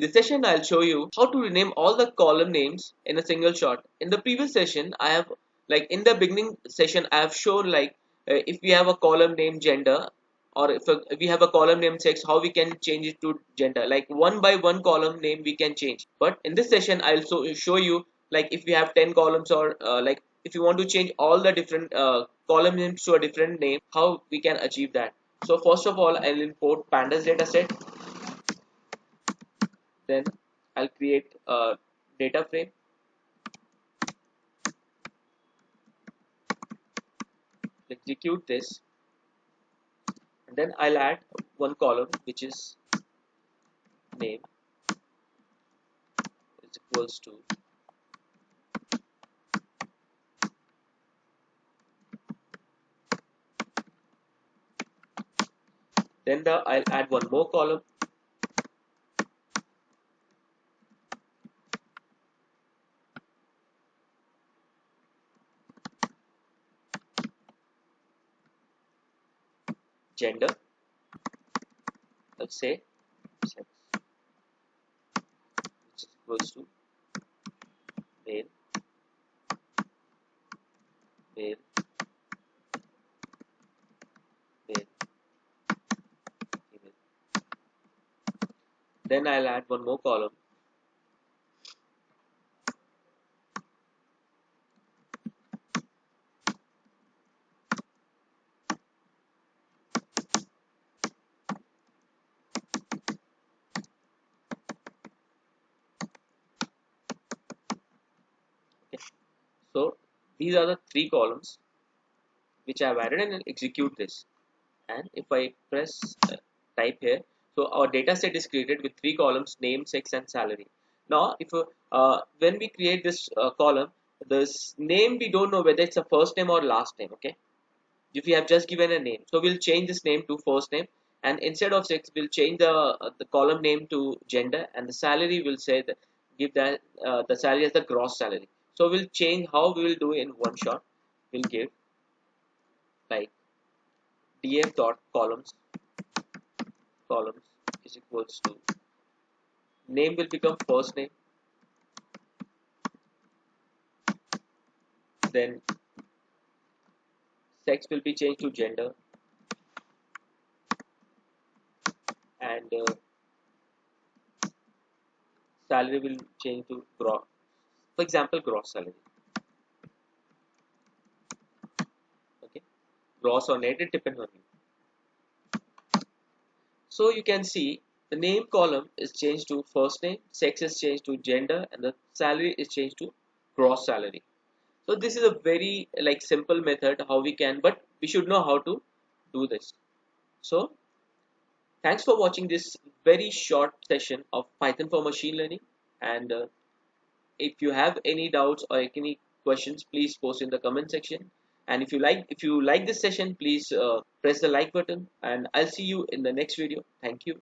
This session I'll show you how to rename all the column names in a single shot. In the previous session I have, like in the beginning session, I have shown like if we have a column name gender, or if we have a column name sex, how we can change it to gender, like one by one column name we can change. But in this session I'll also show you, like if we have 10 columns, or like if you want to change all the different column names to a different name, how we can achieve that. So first of all, I'll import Pandas dataset. Then I'll create a data frame. Execute this, and then I'll add one column which is name is equals to then I'll add one more column gender. Let's say sex, which is equals to male, male, male, female. Then I'll add one more column okay. So these are the three columns which I have added, and I'll execute this. And if I press type here, so our data set is created with three columns: name, sex, and salary. Now if when we create this column, this name, we don't know whether it's a first name or last name. Okay, if we have just given a name, so we'll change this name to first name, and instead of sex we'll change the column name to gender, and the salary will say that, give that the salary as the gross salary. So we'll change how we will do in one shot. We'll give like df.columns columns is equals to name will become first name, then sex will be changed to gender, and salary will change to gross, for example gross salary. Okay, gross or net, it depends on you. So you can see the name column is changed to first name, sex is changed to gender, and the salary is changed to gross salary. So this is a very like simple method how we can, but we should know how to do this. So thanks for watching this very short session of Python for machine learning. And if you have any doubts or any questions, please post in the comment section. And if you like this session, please press the like button, and I'll see you in the next video. Thank you.